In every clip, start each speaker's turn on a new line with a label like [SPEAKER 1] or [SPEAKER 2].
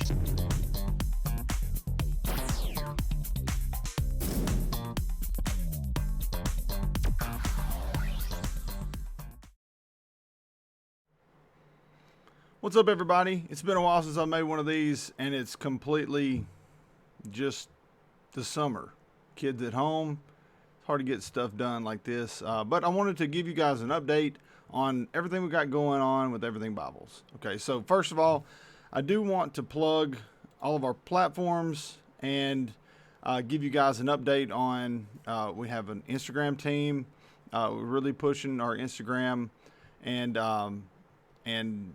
[SPEAKER 1] What's up, everybody? It's been a while since I made one of these, and it's completely just the summer. Kids at home. It's hard to get stuff done like this, but I wanted to give you guys an update on everything we got going on with Everything Bibles. Okay, so first of all, I do want to plug all of our platforms and give you guys an update on, we have an Instagram team. We're really pushing our Instagram and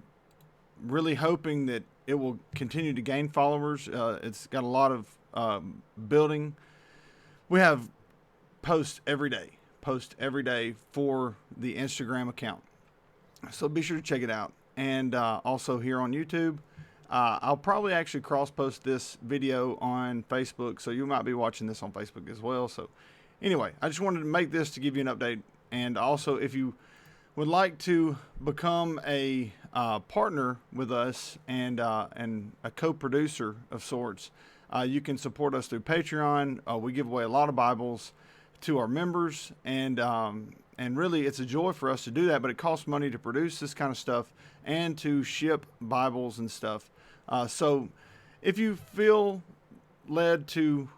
[SPEAKER 1] really hoping that it will continue to gain followers. It's got a lot of building. We have posts every day for the Instagram account. So be sure to check it out. And also here on YouTube, I'll probably actually cross-post this video on Facebook, so you might be watching this on Facebook as well. So anyway, I just wanted to make this to give you an update. And also, if you would like to become a partner with us and a co-producer of sorts, you can support us through Patreon. We give away a lot of Bibles to our members, and really it's a joy for us to do that, but it costs money to produce this kind of stuff and to ship Bibles and stuff. So if you feel led to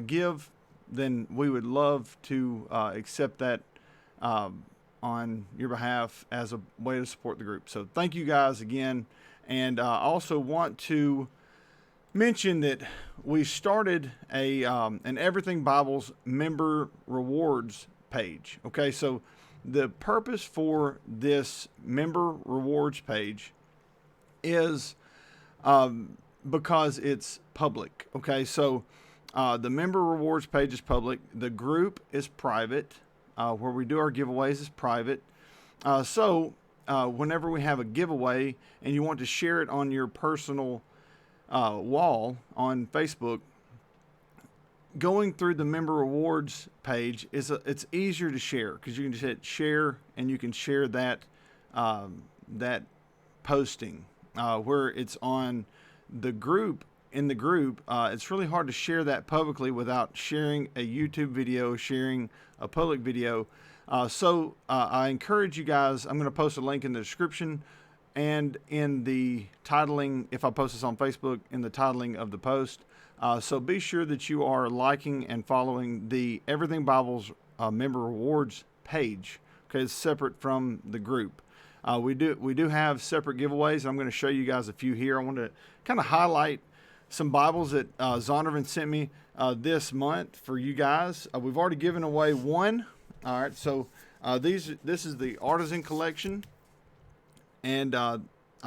[SPEAKER 1] give, then we would love to accept that on your behalf as a way to support the group. So thank you guys again. And I also want to mention that we started an Everything Bibles member rewards page. Okay, so the purpose for this member rewards page is because it's public. Okay, so the member rewards page is public. The group is private. Where we do our giveaways is private. So whenever we have a giveaway and you want to share it on your personal wall on Facebook, going through the member rewards page it's easier to share, because you can just hit share and you can share that that posting. Where it's on the group. In the group, it's really hard to share that publicly without sharing a YouTube video, sharing a public video. So I encourage you guys, I'm going to post a link in the description and in the titling, if I post this on Facebook, in the titling of the post. So be sure that you are liking and following the Everything Bibles member rewards page. Okay, it's separate from the group. We do have separate giveaways. I'm going to show you guys a few here. I want to kind of highlight some Bibles that Zondervan sent me this month for you guys. We've already given away one. All right, so this is the Artisan collection, and I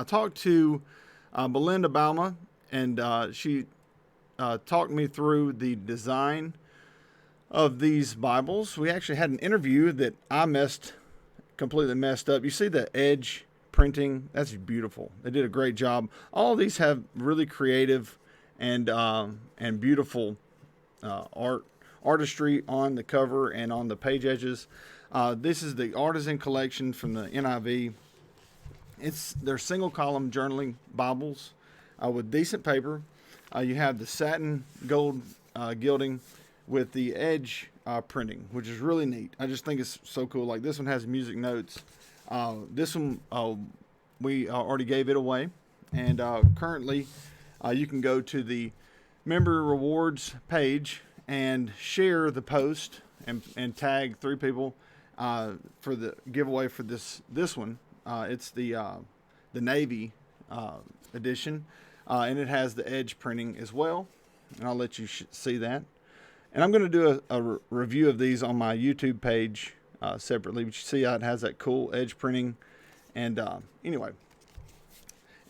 [SPEAKER 1] talked to Belinda Balma, and she talked me through the design of these Bibles. We actually had an interview that I completely messed up. You see the edge printing? That's beautiful. They did a great job. All of these have really creative and beautiful artistry on the cover and on the page edges. This is the Artisan collection from the NIV. They're single column journaling Bibles with decent paper. You have the satin gold gilding with the edge printing, which is really neat. I just think it's so cool. Like this one has music notes. This one we already gave it away, and currently you can go to the member rewards page and share the post and tag 3 people for the giveaway for this one. It's the Navy edition, and it has the edge printing as well, and I'll let you see that. And I'm going to do a review of these on my YouTube page separately, but you see how it has that cool edge printing. And anyway,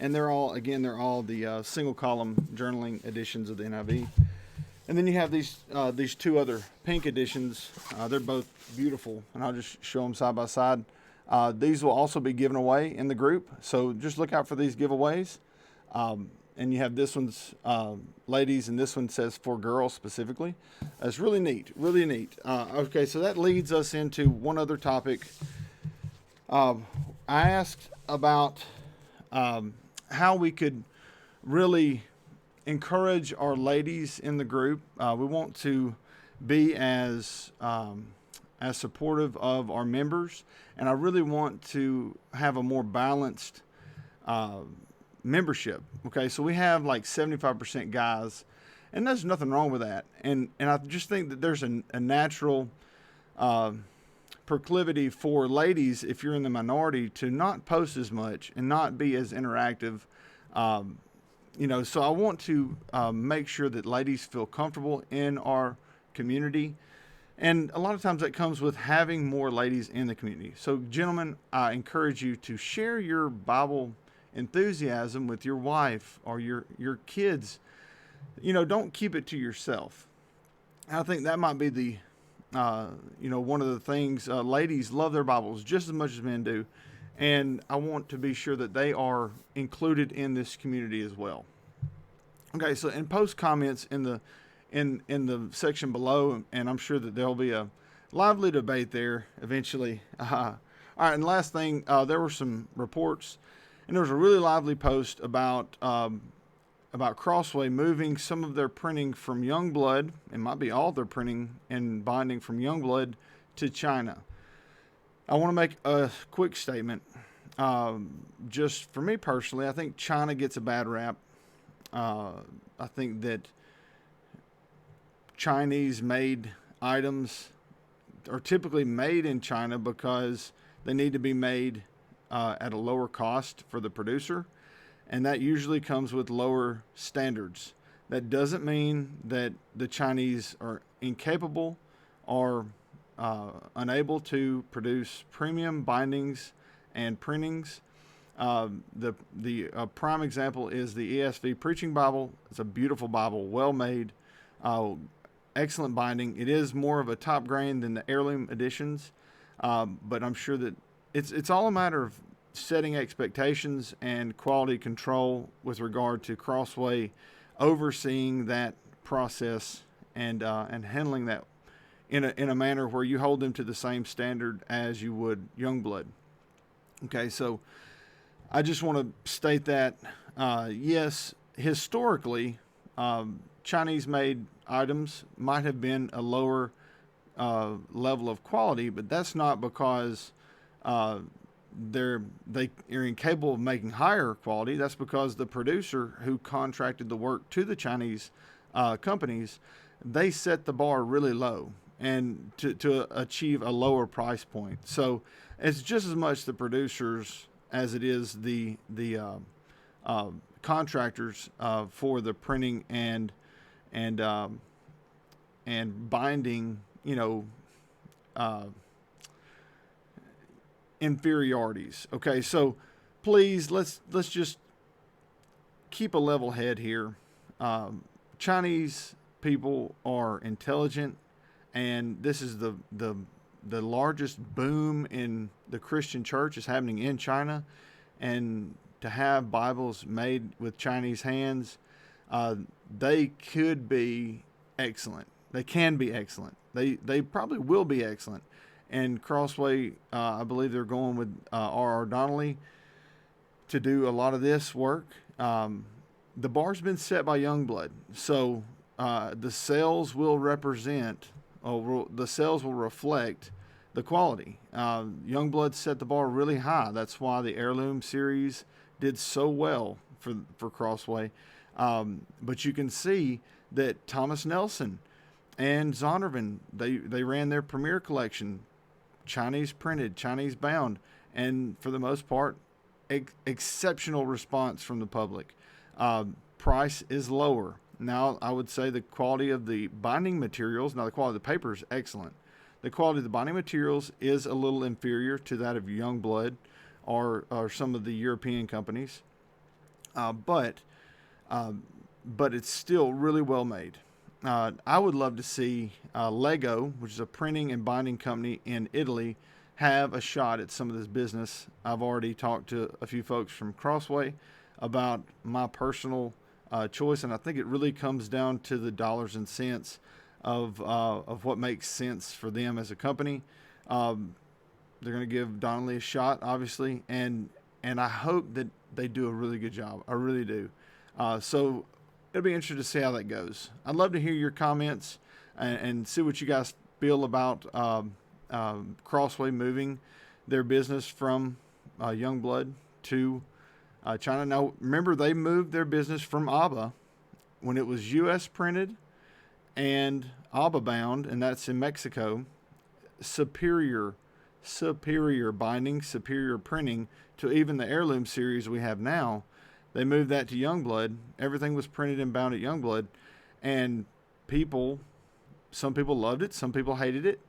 [SPEAKER 1] and they're all the single column journaling editions of the NIV. And then you have these 2 other pink editions. They're both beautiful, and I'll just show them side by side. These will also be given away in the group, so just look out for these giveaways. And you have this one's ladies, and this one says for girls specifically. It's really neat, really neat. Okay, so that leads us into one other topic. I asked about how we could really encourage our ladies in the group. We want to be as supportive of our members, and I really want to have a more balanced membership. Okay, so we have like 75% guys, and there's nothing wrong with that. And I just think that there's a natural proclivity for ladies, if you're in the minority, to not post as much and not be as interactive. So I want to make sure that ladies feel comfortable in our community. And a lot of times that comes with having more ladies in the community. So, gentlemen, I encourage you to share your Bible enthusiasm with your wife or your kids. Don't keep it to yourself. I think that might be the one of the things. Ladies love their Bibles just as much as men do, and I want to be sure that they are included in this community as well. Okay, so and post comments in the section below, and I'm sure that there'll be a lively debate there eventually. All right, and last thing, there were some reports, and there was a really lively post about Crossway moving some of their printing from Youngblood, it might be all their printing and binding from Youngblood, to China. I want to make a quick statement. Just for me personally, I think China gets a bad rap. I think that Chinese-made items are typically made in China because they need to be made at a lower cost for the producer, and that usually comes with lower standards. That doesn't mean that the Chinese are incapable or unable to produce premium bindings and printings. The prime example is the ESV Preaching Bible. It's a beautiful Bible, well made, excellent binding. It is more of a top grain than the Heirloom editions, but I'm sure that it's all a matter of setting expectations and quality control with regard to Crossway, overseeing that process and handling that in a manner where you hold them to the same standard as you would Youngblood. Okay, so I just want to state that yes, historically, Chinese-made items might have been a lower level of quality, but that's not because they are incapable of making higher quality. That's because the producer who contracted the work to the Chinese companies, they set the bar really low and to achieve a lower price point. So it's just as much the producers as it is the contractors for the printing and binding, inferiorities. Okay, so please let's just keep a level head here. Chinese people are intelligent, and this is the largest boom in the Christian church is happening in China, and to have Bibles made with Chinese hands, they could be excellent. They can be excellent. They probably will be excellent. And Crossway, I believe they're going with R.R. Donnelly to do a lot of this work. The bar's been set by Youngblood, so the sales will represent, the sales will reflect the quality. Youngblood set the bar really high. That's why the Heirloom series did so well for Crossway. But you can see that Thomas Nelson and Zondervan, they ran their premier collection, Chinese printed, Chinese bound, and for the most part, exceptional response from the public. Price is lower. Now, I would say the quality of the binding materials, now the quality of the paper is excellent. The quality of the binding materials is a little inferior to that of Youngblood or some of the European companies, but it's still really well made. I would love to see Lego, which is a printing and binding company in Italy, have a shot at some of this business. I've already talked to a few folks from Crossway about my personal choice, and I think it really comes down to the dollars and cents of what makes sense for them as a company. They're going to give Donnelly a shot, obviously, and I hope that they do a really good job. I really do. So it'll be interesting to see how that goes. I'd love to hear your comments and see what you guys feel about Crossway moving their business from Youngblood to China. Now, remember, they moved their business from ABBA when it was U.S. printed and ABBA bound, and that's in Mexico. Superior binding, superior printing to even the Heirloom series we have now. They moved that to Youngblood. Everything was printed and bound at Youngblood, and some people loved it, some people hated it,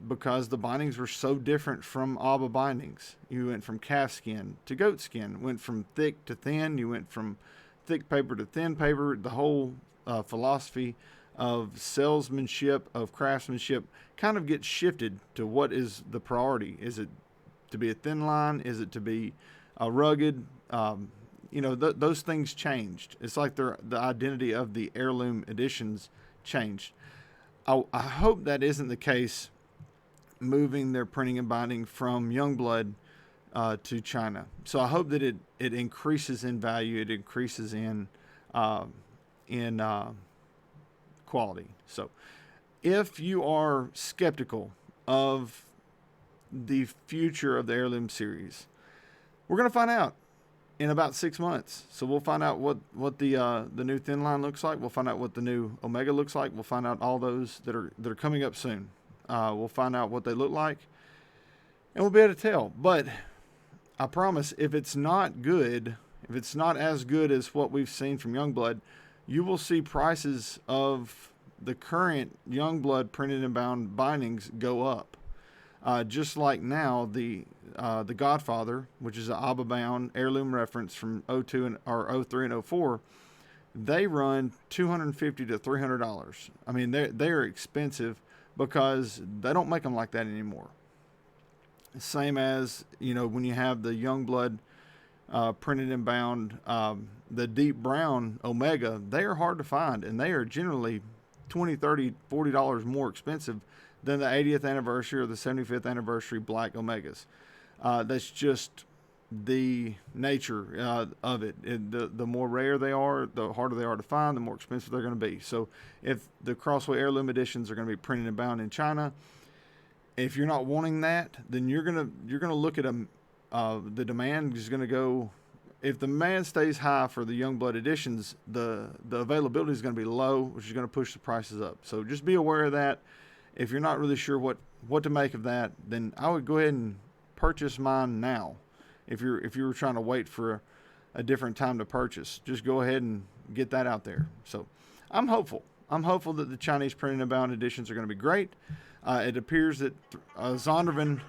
[SPEAKER 1] because the bindings were so different from ABBA bindings. You went from calf skin to goat skin, went from thick to thin, you went from thick paper to thin paper. The whole philosophy of salesmanship, of craftsmanship, kind of gets shifted to what is the priority. Is it to be a thin line? Is it to be rugged? Those things changed. It's like the identity of the Heirloom editions changed. I hope that isn't the case, moving their printing and binding from Youngblood to China. So I hope that it increases in value, it increases in quality. So if you are skeptical of the future of the Heirloom series, we're going to find out in about 6 months. So we'll find out what the new thin line looks like. We'll find out what the new Omega looks like. We'll find out all those that are coming up soon. We'll find out what they look like, and we'll be able to tell. But I promise, if it's not good, if it's not as good as what we've seen from Youngblood, you will see prices of the current Youngblood printed and bound bindings go up. Just like now, the Godfather, which is an ABBA bound Heirloom reference from 02 or 03 and 04, they run $250 to $300. I mean, they're expensive because they don't make them like that anymore. Same as, when you have the Youngblood printed and bound, the deep brown Omega, they are hard to find, and they are generally $20, $30, $40 more expensive than the 80th anniversary or the 75th anniversary black Omegas. That's just the nature of it. The more rare they are, the harder they are to find, the more expensive they're going to be. So if the Crossway Heirloom editions are going to be printed and bound in China, if you're not wanting that, then you're gonna look at them. The demand is going to go. If the demand stays high for the Youngblood editions, the availability is going to be low, which is going to push the prices up. So just be aware of that. If you're not really sure what to make of that, then I would go ahead and purchase mine now. If you were trying to wait for a different time to purchase, just go ahead and get that out there. So I'm hopeful. I'm hopeful that the Chinese printed and bound editions are going to be great. It appears that Zondervan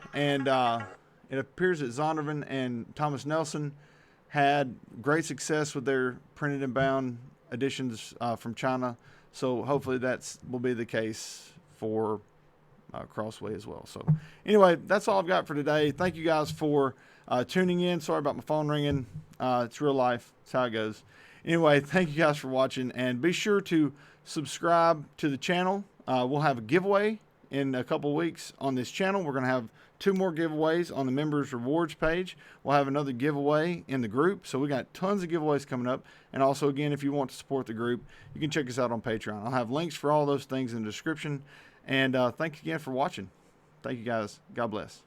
[SPEAKER 1] and Thomas Nelson had great success with their printed and bound editions from China. So hopefully will be the case for Crossway as well. So anyway, that's all I've got for today. Thank you guys for tuning in. Sorry about my phone ringing. It's real life. It's how it goes. Anyway, thank you guys for watching, and be sure to subscribe to the channel. We'll have a giveaway in a couple weeks on this channel. We're going to have 2 more giveaways on the members rewards page. We'll have another giveaway in the group. So we got tons of giveaways coming up. And also, again, if you want to support the group, you can check us out on Patreon. I'll have links for all those things in the description. And thanks again for watching. Thank you guys. God bless.